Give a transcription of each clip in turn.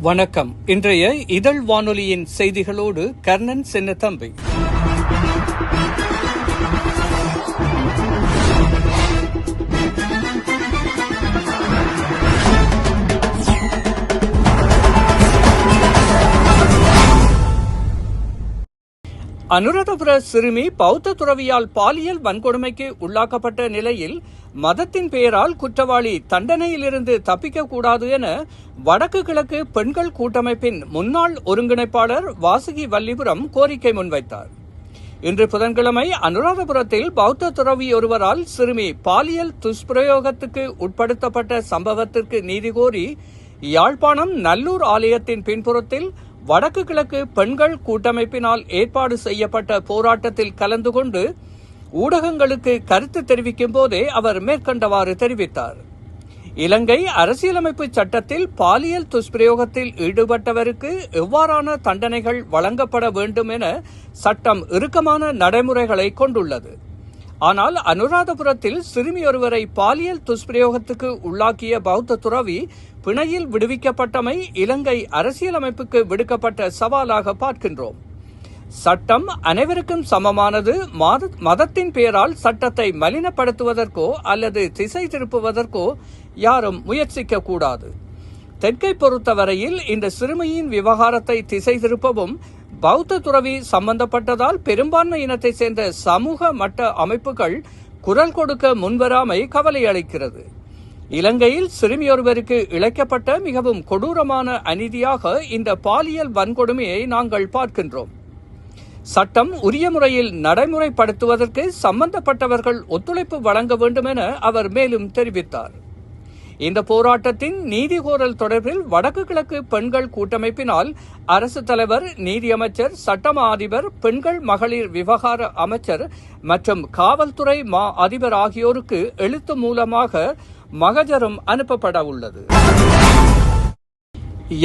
வணக்கம். இன்றைய இதழ் வானொலியின் செய்திகளோடு கர்ணன் சின்னத்தம்பி. அனுராதபுர சிறுமி பௌத்த துறவியால் பாலியல் வன்கொடுமைக்கு உள்ளாக்கப்பட்ட நிலையில் மதத்தின் பெயரால் குற்றவாளி தண்டனையிலிருந்து தப்பிக்கக்கூடாது என வடக்கு கிழக்கு பெண்கள் கூட்டமைப்பின் முன்னாள் ஒருங்கிணைப்பாளர் வாசுகி வல்லிபுரம் கோரிக்கை முன்வைத்தார். இன்று புதன்கிழமை அனுராதபுரத்தில் பௌத்த துறவி ஒருவரால் சிறுமி பாலியல் துஷ்பிரயோகத்துக்கு உட்படுத்தப்பட்ட சம்பவத்திற்கு நீதி கோரி யாழ்ப்பாணம் நல்லூர் ஆலயத்தின் பின்புறத்தில் வடக்கு கிழக்கு பெண்கள் கூட்டமைப்பினால் ஏற்பாடு செய்யப்பட்ட போராட்டத்தில் கலந்து கொண்டு ஊடகங்களுக்கு கருத்து தெரிவிக்கும் போதே அவர் மேற்கண்டவாறு தெரிவித்தார். இலங்கை அரசியலமைப்பு சட்டத்தில் பாலியல் துஷ்பிரயோகத்தில் ஈடுபட்டவருக்கு எவ்வாறான தண்டனைகள் வழங்கப்பட வேண்டும் என சட்டம் இறுக்கமான நடைமுறைகளை கொண்டுள்ளது. ஆனால் அனுராதபுரத்தில் சிறுமியொருவரை பாலியல் துஷ்பிரயோகத்துக்கு உள்ளாக்கிய பௌத்த துறவி பிணையில் விடுவிக்கப்பட்டமை இலங்கை அரசியலமைப்புக்கு விடுக்கப்பட்ட சவாலாக பார்க்கின்றோம். சட்டம் அனைவருக்கும் சமமானது. மதத்தின் பெயரால் சட்டத்தை மலினப்படுத்துவதற்கோ அல்லது திசை திருப்புவதற்கோ யாரும் முயற்சிக்க கூடாது. தெற்கை பொறுத்தவரையில் இந்த சிறுமியின் விவகாரத்தை திசை திருப்பவும் பௌத்த துறவி சம்பந்தப்பட்டதால் பெரும்பான்மை இனத்தை சேர்ந்த சமூக மட்ட அமைப்புகள் குரல் கொடுக்க முன்வராமை கவலை அளிக்கிறது. இலங்கையில் சிறுமியொருவருக்கு இழைக்கப்பட்ட மிகவும் கொடூரமான அநீதியாக இந்த பாலியல் வன்கொடுமையை நாங்கள் பார்க்கின்றோம். சட்டம் உரிய முறையில் நடைமுறைப்படுத்துவதற்கு சம்பந்தப்பட்டவர்கள் ஒத்துழைப்பு வழங்க வேண்டும் என அவர் மேலும் தெரிவித்தார். இந்த போராட்டத்தின் நீதி கோரல் தொடர்பில் வடக்கு கிழக்கு பெண்கள் கூட்டமைப்பினால் அரசு தலைவர், நீதியமைச்சர், சட்டமா அதிபர், பெண்கள் மகளிர் விவகார அமைச்சர் மற்றும் காவல்துறை மா அதிபர் ஆகியோருக்கு எழுத்து மூலமாக மகஜரும் அனுப்பப்பட உள்ளது.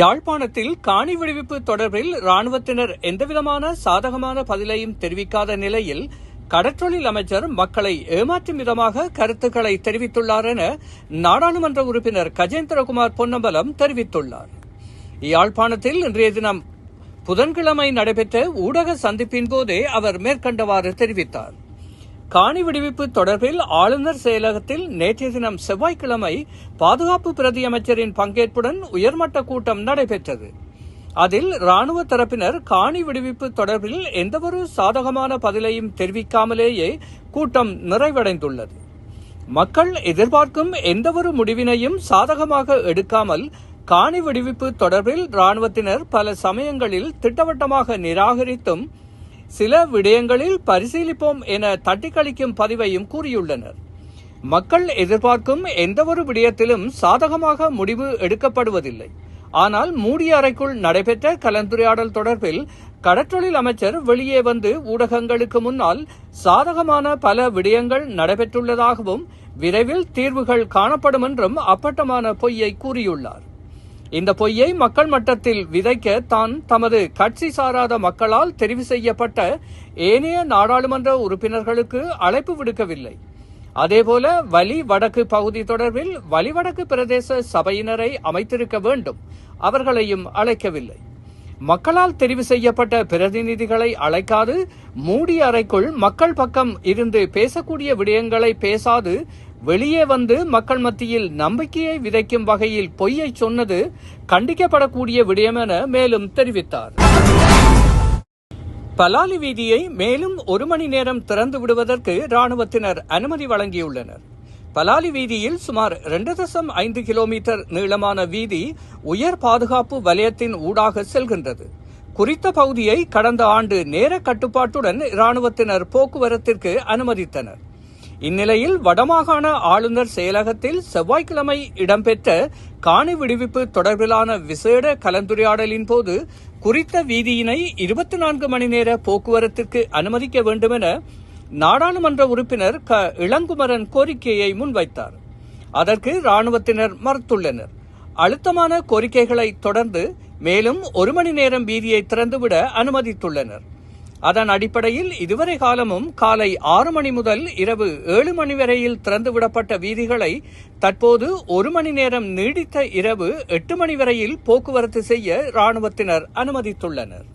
யாழ்ப்பாணத்தில் காணி விடுவிப்பு தொடர்பில் இராணுவத்தினர் எந்தவிதமான சாதகமான பதிலையும் தெரிவிக்காத நிலையில் கடற்றொழில் அமைச்சர் மக்களை ஏமாற்றும் விதமாக கருத்துக்களை தெரிவித்துள்ளார் என நாடாளுமன்ற உறுப்பினர் கஜேந்திரகுமார் பொன்னம்பலம் தெரிவித்துள்ளார். யாழ்ப்பாணத்தில் இன்றைய தினம் புதன்கிழமை நடைபெற்ற ஊடக சந்திப்பின் போதே அவர் மேற்கண்டவாறு தெரிவித்தார். காணி விடுவிப்பு தொடர்பில் ஆளுநர் செயலகத்தில் நேற்றைய தினம் செவ்வாய்க்கிழமை பாதுகாப்பு பிரதி அமைச்சரின் பங்கேற்புடன் உயர்மட்ட கூட்டம் நடைபெற்றது. அதில் இராணுவ தரப்பினர் காணி விடுவிப்பு தொடர்பில் எந்தவொரு சாதகமான பதிலையும் தெரிவிக்காமலேயே கூட்டம் நிறைவடைந்துள்ளது. மக்கள் எதிர்பார்க்கும் எந்தவொரு முடிவினையும் சாதகமாக எடுக்காமல் காணி விடுவிப்பு தொடர்பில் இராணுவத்தினர் பல சமயங்களில் திட்டவட்டமாக நிராகரித்தும் சில விடயங்களில் பரிசீலிப்போம் என தட்டிக்கழிக்கும் பதிவையும் கூறியுள்ளனர். மக்கள் எதிர்பார்க்கும் எந்தவொரு விடயத்திலும் சாதகமாக முடிவு எடுக்கப்படுவதில்லை. ஆனால் மூடிய அறைக்குள் நடைபெற்ற கலந்துரையாடல் தொடர்பில் கடற்றொழில் அமைச்சர் வெளியே வந்து ஊடகங்களுக்கு முன்னால் சாதகமான பல விடயங்கள் நடைபெற்றுள்ளதாகவும் விரைவில் தீர்வுகள் காணப்படும் என்றும் அப்பட்டமான பொய்யை கூறியுள்ளார். இந்த பொய்யை மக்கள் மட்டத்தில் விதைக்க தான் தமது கட்சி சாராத மக்களால் தெரிவு செய்யப்பட்ட ஏனைய நாடாளுமன்ற உறுப்பினர்களுக்கு அழைப்பு விடுக்கவில்லை. அதேபோல வலி வடக்கு பகுதி தொடர்பில் வலிவடக்கு பிரதேச சபையினரை அமைத்திருக்க வேண்டும், அவர்களையும் அழைக்கவில்லை. மக்களால் தெரிவு செய்யப்பட்ட பிரதிநிதிகளை அழைக்காது மூடிய அறைக்குள் மக்கள் பக்கம் இருந்து பேசக்கூடிய விடயங்களை பேசாது வெளியே வந்து மக்கள் மத்தியில் நம்பிக்கையை விதைக்கும் வகையில் பொய்யை சொன்னது கண்டிக்கப்படக்கூடிய விடயம் என மேலும் தெரிவித்தார். பலாலி வீதியை மேலும் 1 மணி நேரம் திறந்து விடுவதற்கு இராணுவத்தினர் அனுமதி வழங்கியுள்ளனர். பலாலி வீதியில் சுமார் 2.5 கிலோமீட்டர் நீளமான வீதி உயர் பாதுகாப்பு வலயத்தின் ஊடாக செல்கின்றது. குறித்த பகுதியை கடந்த ஆண்டு நேர கட்டுப்பாட்டுடன் இராணுவத்தினர் போக்குவரத்திற்கு அனுமதித்தனர். இந்நிலையில் வடமாகாண ஆளுநர் செயலகத்தில் செவ்வாய்க்கிழமை இடம்பெற்ற காணி விடுவிப்பு தொடர்பிலான விசேட கலந்துரையாடலின் போது குறித்த வீதியினை 24 மணி நேர போக்குவரத்திற்கு அனுமதிக்க வேண்டும் என நாடாளுமன்ற உறுப்பினர் இளங்குமரன் கோரிக்கையை முன்வைத்தார். அதற்கு இராணுவத்தினர் மறுத்துள்ளனர். அழுத்தமான கோரிக்கைகளை தொடர்ந்து மேலும் 1 மணி நேரம் வீதியை திறந்துவிட அனுமதித்துள்ளனர். அதன் அடிப்படையில் இதுவரை காலமும் காலை 6 மணி முதல் இரவு 7 மணி வரையில் திறந்துவிடப்பட்ட வீதிகளை தற்போது 1 மணி நேரம் நீடித்த இரவு 8 மணி வரையில் போக்குவரத்து செய்ய இராணுவத்தினர் அனுமதித்துள்ளனர்.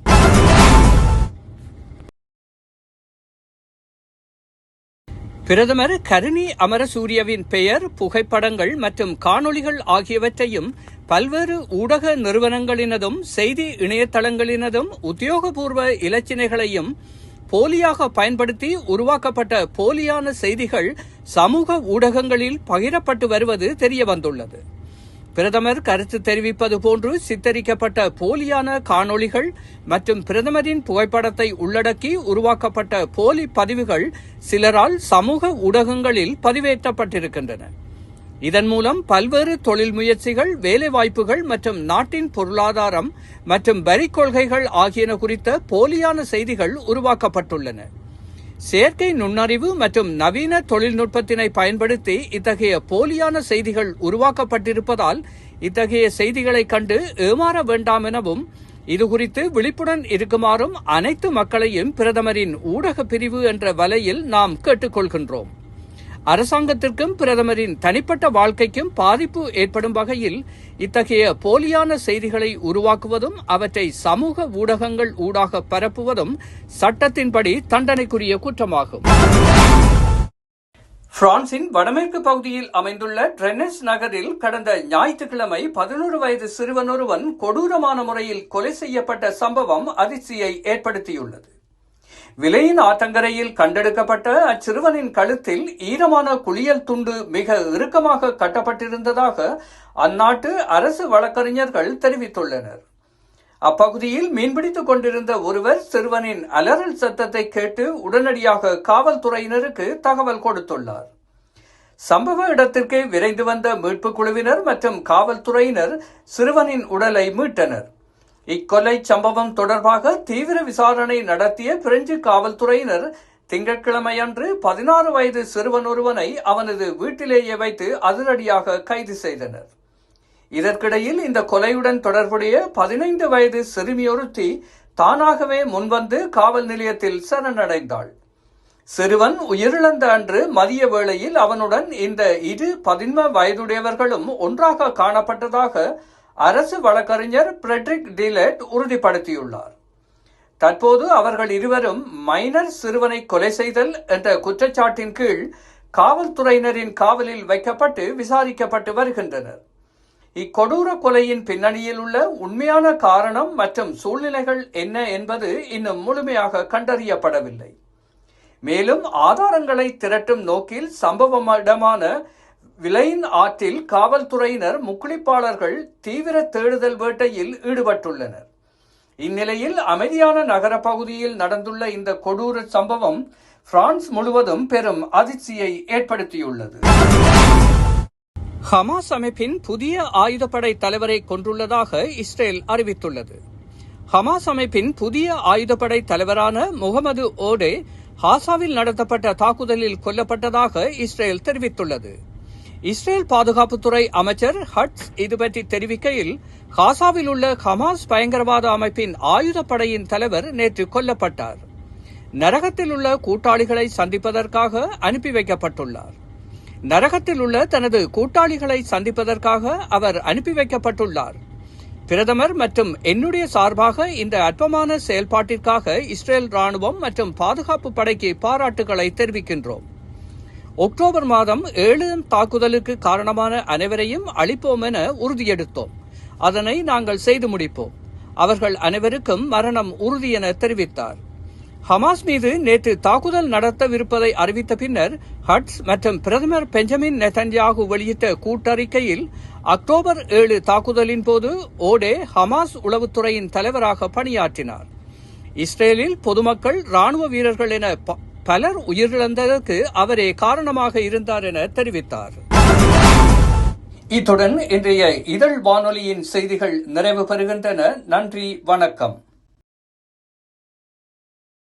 பிரதமர் கருணி அமரசூரியவின் பெயர், புகைப்படங்கள் மற்றும் காணொளிகள் ஆகியவற்றையும் பல்வேறு ஊடக நிறுவனங்களினதும் செய்தி இணையதளங்களினதும் உத்தியோகபூர்வ இலச்சினைகளையும் போலியாக பயன்படுத்தி உருவாக்கப்பட்ட போலியான செய்திகள் சமூக ஊடகங்களில் பகிரப்பட்டு வருவது தெரியவந்துள்ளது. பிரதமர் கருத்து தெரிவிப்பது போன்று சித்தரிக்கப்பட்ட போலியான காணொளிகள் மற்றும் பிரதமரின் புகைப்படத்தை உள்ளடக்கி உருவாக்கப்பட்ட போலி பதிவுகள் சிலரால் சமூக ஊடகங்களில் பதிவேற்றப்பட்டிருக்கின்றன. இதன் மூலம் பல்வேறு தொழில் முயற்சிகள், வேலைவாய்ப்புகள் மற்றும் நாட்டின் பொருளாதாரம் மற்றும் வரி கொள்கைகள் ஆகியன குறித்த போலியான செய்திகள் உருவாக்கப்பட்டுள்ளன. செயற்கை நுண்ணறிவு மற்றும் நவீன தொழில்நுட்பத்தினை பயன்படுத்தி இத்தகைய போலியான செய்திகள் உருவாக்கப்பட்டிருப்பதால் இத்தகைய செய்திகளை கண்டு ஏமாற வேண்டாம் எனவும் இதுகுறித்து விழிப்புடன் இருக்குமாறும் அனைத்து மக்களையும் பிரதமரின் ஊடக பிரிவு என்ற வலையில் நாம் கேட்டுக்கொள்கின்றோம். அரசாங்கத்திற்கும் பிரதமரின் தனிப்பட்ட வாழ்க்கைக்கும் பாதிப்பு ஏற்படும் வகையில் இத்தகைய போலியான செய்திகளை உருவாக்குவதும் அவற்றை சமூக ஊடகங்கள் ஊடாக பரப்புவதும் சட்டத்தின்படி தண்டனைக்குரிய குற்றமாகும். பிரான்சின் வடமேற்கு பகுதியில் அமைந்துள்ள ட்ரெனஸ் நகரில் கடந்த ஞாயிற்றுக்கிழமை 11 வயது சிறுவன் ஒருவன் கொடூரமான முறையில் கொலை செய்யப்பட்ட சம்பவம் அதிர்ச்சியை ஏற்படுத்தியுள்ளது. விலையின் ஆற்றங்கரையில் கண்டெடுக்கப்பட்ட அச்சிறுவனின் கழுத்தில் ஈரமான குளியல் துண்டு மிக இறுக்கமாக கட்டப்பட்டிருந்ததாக அந்நாட்டு அரசு வழக்கறிஞர்கள் தெரிவித்துள்ளனர். அப்பகுதியில் மீன்பிடித்துக் கொண்டிருந்த ஒருவர் சிறுவனின் அலறல் சத்தத்தை கேட்டு உடனடியாக காவல்துறையினருக்கு தகவல் கொடுத்துள்ளார். சம்பவ இடத்திற்கு விரைந்து வந்த மீட்புக் குழுவினர் மற்றும் காவல்துறையினர் சிறுவனின் உடலை மீட்டனர். இக்கொலை சம்பவம் தொடர்பாக தீவிர விசாரணை நடத்திய பிரெஞ்சு காவல்துறையினர் திங்கட்கிழமையன்று 16 வயது சிறுவன் ஒருவனை அவனது வீட்டிலேயே வைத்து அதிரடியாக கைது செய்தனர். இதற்கிடையில் இந்த கொலையுடன் தொடர்புடைய 15 வயது சிறுமியொருத்தி தானாகவே முன்வந்து காவல் நிலையத்தில் சரணடைந்தாள். சிறுவன் உயிரிழந்த அன்று மதிய வேளையில் அவனுடன் இந்த 10 வயதுடையவர்களும் ஒன்றாக காணப்பட்டதாக அரசு வழக்கறிஞர் பிரெட்ரிக் டிலெட் உறுதிப்படுத்தியுள்ளார். தற்போது அவர்கள் இருவரும் மைனர் சிறுவனை கொலை செய்தல் என்ற குற்றச்சாட்டின் கீழ் காவல்துறையினரின் காவலில் வைக்கப்பட்டு விசாரிக்கப்பட்டு வருகின்றனர். இக்கொடூர கொலையின் பின்னணியில் உள்ள உண்மையான காரணம் மற்றும் சூழ்நிலைகள் என்ன என்பது இன்னும் முழுமையாக கண்டறியப்படவில்லை. மேலும் ஆதாரங்களை திரட்டும் நோக்கில் சம்பவ இடமான விலையின் ஆற்றில் காவல்துறையினர் முக்குளிப்பாளர்கள் தீவிர தேடுதல் வேட்டையில் ஈடுபட்டுள்ளனர். இந்நிலையில் அமைதியான நகர பகுதியில் நடந்துள்ள இந்த கொடூர சம்பவம் பிரான்ஸ் முழுவதும் பெரும் அதிர்ச்சியை ஏற்படுத்தியுள்ளது. ஹமாஸ் அமைப்பின் புதிய ஆயுதப்படை தலைவரை கொண்டுள்ளதாக இஸ்ரேல் அறிவித்துள்ளது. ஹமாஸ் அமைப்பின் புதிய ஆயுதப்படை தலைவரான முகமது ஓடே ஹாசாவில் நடத்தப்பட்ட தாக்குதலில் கொல்லப்பட்டதாக இஸ்ரேல் தெரிவித்துள்ளது. இஸ்ரேல் பாதுகாப்புத்துறை அமைச்சர் ஹட்ஸ் இதுபற்றி தெரிவிக்கையில், காசாவில் உள்ள ஹமாஸ் பயங்கரவாத அமைப்பின் ஆயுதப்படையின் தலைவர் நேற்று கொல்லப்பட்டார். நரகத்தில் உள்ள கூட்டாளிகளை சந்திப்பதற்காக அனுப்பி வைக்கப்பட்டுள்ளார். நரகத்தில் உள்ள தனது கூட்டாளிகளை சந்திப்பதற்காக அவர் அனுப்பி வைக்கப்பட்டுள்ளார். பிரதமர் மற்றும் என்னுடைய சார்பாக இந்த அற்பமான செயல்பாட்டிற்காக இஸ்ரேல் ராணுவம் மற்றும் பாதுகாப்பு படைக்கு பாராட்டுகளை தெரிவிக்கின்றோம். அக்டோபர் மாதம் 7 தாக்குதலுக்கு காரணமான அனைவரையும் அழிப்போம் என உறுதியெடுத்தோம். அதனை நாங்கள் செய்து முடிப்போம். அவர்கள் அனைவருக்கும் மரணம் உறுதி என தெரிவித்தார். ஹமாஸ் மீது நேற்று தாக்குதல் நடத்தவிருப்பதை அறிவித்த பின்னர் ஹட்ஸ் மற்றும் பிரதமர் பெஞ்சமின் நெதன்யாகு வெளியிட்ட கூட்டறிக்கையில், அக்டோபர் 7 தாக்குதலின் போது ஓடே ஹமாஸ் உளவுத்துறையின் தலைவராக பணியாற்றினார். இஸ்ரேலில் பொதுமக்கள், ராணுவ வீரர்கள் என பலர் உயிரிழந்ததற்கு அவரே காரணமாக இருந்தார் என தெரிவித்தார். இத்துடன் இன்றைய இதழ் வானொலியின் செய்திகள் நிறைவு பெறுகின்றன. நன்றி, வணக்கம்.